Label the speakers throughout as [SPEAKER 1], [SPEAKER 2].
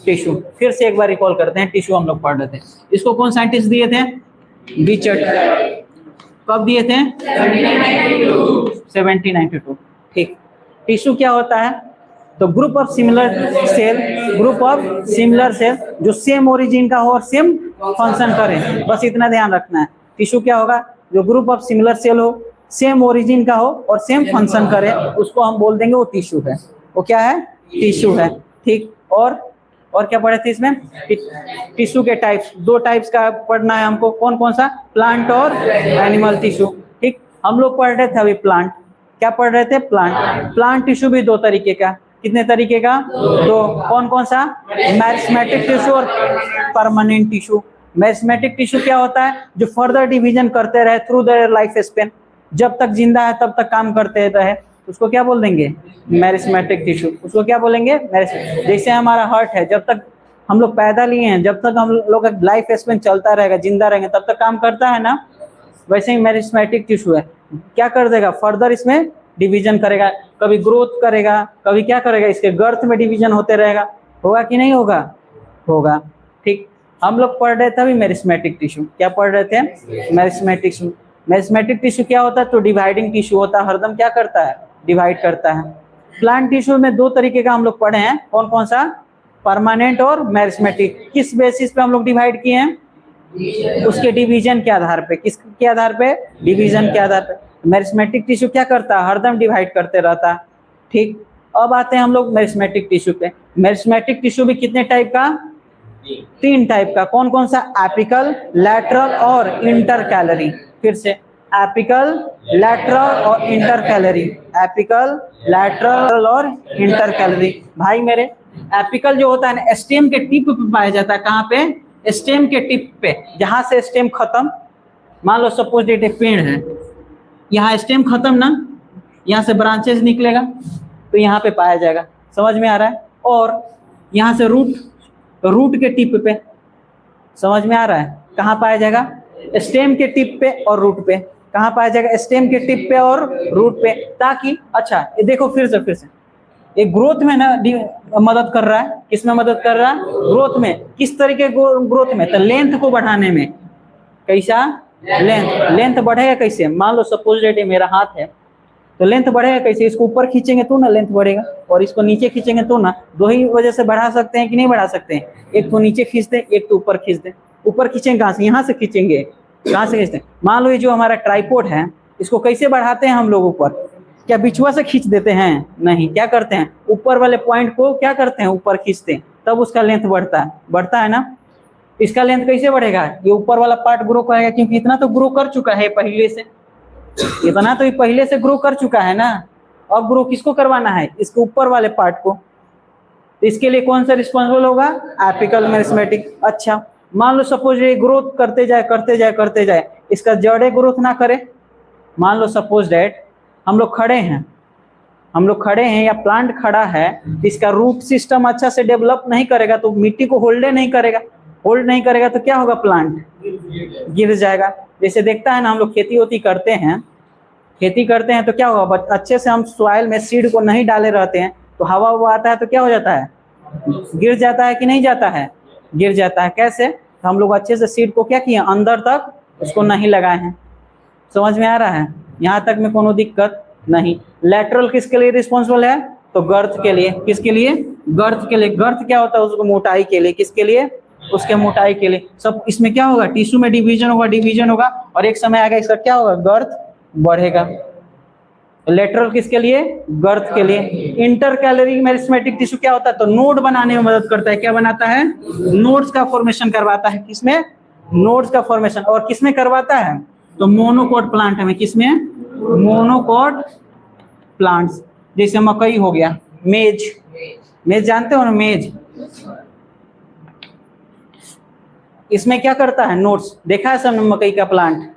[SPEAKER 1] Tissue. फिर से एक बार रिकॉल करते हैं, टिश्यू हम लोग पढ़ रहे थे, इसको कौन साइंटिस्ट दिए थे? बिचट। कब दिए थे? 1792। ठीक। टिश्यू क्या होता है? तो group of similar cell, group of similar cell जो सेम ओरिजिन का हो और सेम फंक्शन करे, बस इतना ध्यान रखना है। टिश्यू क्या होगा? जो ग्रुप ऑफ सिमिलर सेल हो, सेम ओरिजिन का हो और सेम फंक्शन करे, उसको हम बोल देंगे वो टिश्यू है। वो क्या है? टिश्यू है। ठीक। और क्या पढ़े थे इसमें? टिश्यू के टाइप्स, दो टाइप्स का पढ़ना है हमको। कौन कौन सा? प्लांट और एनिमल टिश्यू। ठीक। हम लोग पढ़ रहे थे अभी प्लांट। क्या पढ़ रहे थे? प्लांट। प्लांट टिश्यू भी दो तरीके का। कितने तरीके का? दो। कौन कौन सा? मेरिस्टेमेटिक टिश्यू और परमानेंट टिश्यू। मेरिस्टेमेटिक टिश्यू क्या होता है? जो फर्दर डिवीजन करते रहे थ्रू द लाइफ स्पेन, जब तक जिंदा है तब तक काम करते रहे, उसको क्या बोल देंगे? Meristematic tissue. उसको क्या बोलेंगे? जैसे हमारा हार्ट है, जब तक हम लोग पैदा लिए हैं, जब तक हम लोग का लाइफ स्पेन चलता रहेगा, जिंदा रहेंगे, तब तक काम करता है ना, वैसे ही मेरिस्टेमेटिक टिश्यू है। क्या कर देगा? फर्दर इसमें डिवीजन करेगा, कभी ग्रोथ करेगा, कभी क्या करेगा, इसके गर्थ में डिवीजन होते रहेगा। होगा कि नहीं होगा? होगा। ठीक। हम लोग पढ़ रहे थे अभी मेरिस्टेमेटिक टिश्यू। क्या पढ़ रहे थे? Meristematic tissue. मेरिस्टेमेटिक टिश्यू क्या होता है? तो डिवाइडिंग टिश्यू होता है, हरदम क्या करता है? डिवाइड करता है। प्लांट टिश्यू में दो तरीके का हम लोग पढ़े हैं। कौन कौन सा? परमानेंट और मेरिस्टेमेटिक। किस बेसिस पे हम लोग डिवाइड किए हैं? उसके डिवीजन के आधार पे। किसके आधार पे? डिवीजन के आधार पे। मेरिस्टेमेटिक टिश्यू क्या करता है? हरदम डिवाइड करते रहता है। ठीक। अब आते हैं हम लोग मेरिस्टेमेटिक टिश्यू पे। मेरिस्टेमेटिक टिश्यू भी कितने टाइप का? तीन टाइप का। कौन कौन सा? एपिकल, लैटरल और इंटरकैलरी। फिर से, एपिकल, लैटरल और इंटरकैलरी। एपिकल, लैटरल और इंटरकैलरी। भाई मेरे, एपिकल जो होता है ना, स्टेम के टिप पे पाया जाता है। कहाँ पे? स्टेम के टिप पे, जहां से स्टेम खत्म, मान लो सपोज एक पेड़ है, यहाँ स्टेम खत्म ना, यहाँ से ब्रांचेस निकलेगा, तो यहाँ पे पाया जाएगा। समझ में आ रहा है? और यहाँ से रूट, रूट के टिप पे, समझ में आ रहा है? कहाँ पाया जाएगा? स्टेम के टिप पे और रूट पे। कहाँ पाया जाएगा? स्टेम के टिप पे और रूट पे। ताकि, अच्छा ये देखो फिर से ये ग्रोथ में ना मदद कर रहा है। किसमें मदद कर रहा है? ग्रोथ में। किस तरीके ग्रोथ में? तो लेंथ को बढ़ाने में। कैसा? लेंथ बढ़ेगा कैसे? मान लो सपोज डेट मेरा हाथ है, तो लेंथ बढ़ेगा कैसे? इसको ऊपर खींचेंगे तो ना लेंथ बढ़ेगा, और इसको नीचे खींचेंगे तो ना। दो ही वजह से बढ़ा सकते हैं कि नहीं बढ़ा सकते हैं? एक तो नीचे खींच दे, एक तो ऊपर खींच दे। ऊपर खींचेंगे कहाँ से? यहाँ से खींचेंगे। कहाँ से खींचते हैं? मान लो ये जो हमारा ट्राइपॉड है, इसको कैसे बढ़ाते हैं हम लोग ऊपर? क्या बिछुआ से खींच देते हैं? नहीं। क्या करते हैं? ऊपर वाले पॉइंट को क्या करते हैं? ऊपर खींचते हैं, तब उसका लेंथ बढ़ता है ना। इसका लेंथ कैसे बढ़ेगा? ये ऊपर वाला पार्ट ग्रो करेगा, क्योंकि इतना तो ग्रो कर चुका है पहले से, इतना तो ये पहले से ग्रो कर चुका है ना। अब ग्रो किसको करवाना है? इसके ऊपर वाले पार्ट को। तो इसके लिए कौन सा रिस्पॉन्सिबल होगा? Apical meristematic. अच्छा, मान लो सपोज ये ग्रोथ करते जाए, इसका जड़े ग्रोथ ना करे। मान लो सपोज दैट हम लोग खड़े हैं या प्लांट खड़ा है, इसका रूट सिस्टम अच्छा से डेवलप नहीं करेगा, तो मिट्टी को होल्ड नहीं करेगा तो क्या होगा? प्लांट गिर जाएगा। जैसे देखता है ना, हम लोग खेती करते हैं तो क्या होगा? अच्छे से हम सॉइल में सीड को नहीं डाले रहते हैं, तो हवा आता है तो क्या हो जाता है? गिर जाता है कि नहीं जाता है? गिर जाता है। कैसे? तो हम लोग अच्छे से सीड को क्या किए? अंदर तक उसको नहीं लगाए हैं। समझ में आ रहा है? यहाँ तक में कोनो दिक्कत नहीं। लैटरल किसके लिए रिस्पॉन्सिबल है? तो गर्थ के लिए। किसके लिए? गर्थ के लिए। गर्थ क्या होता है? उसको मोटाई के लिए। किसके लिए? उसके मोटाई के लिए। सब इसमें क्या होगा? टिश्यू में डिवीजन होगा, और एक समय आएगा इसका क्या होगा? गर्थ बढ़ेगा। लेटरल किसके लिए? गर्थ के लिए। इंटरकैलरी मेरिस्टेमेटिक टिश्यू क्या होता है? तो नोड बनाने में मदद करता है। क्या बनाता है? नोड्स का फॉर्मेशन करवाता है। किसमें? नोड्स का फॉर्मेशन। और किसमें करवाता है? तो मोनोकोट प्लांट में। किसमें? Monocot plants. जैसे मकई हो गया, मेज जानते हो ना? मेज, इसमें क्या करता है? नोट्स। देखा है सबने मकई का प्लांट,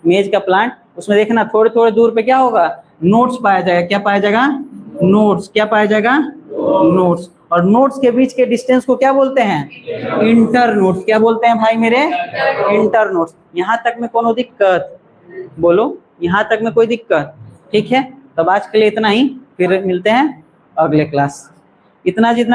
[SPEAKER 1] मेज का प्लांट? उसमें देखना थोड़े थोड़े दूर पे क्या होगा? नोट्स पाया जाएगा। क्या पाया जाएगा? नोट्स। क्या पाया जाएगा? नोट्स। और नोट्स के बीच के डिस्टेंस को क्या बोलते हैं? Inter notes. क्या बोलते हैं भाई मेरे? Inter notes. यहाँ तक में कोनो दिक्कत? बोलो, यहाँ तक में कोई दिक्कत? ठीक है, तब आज के लिए इतना ही, फिर मिलते हैं अगले क्लास। इतना जितना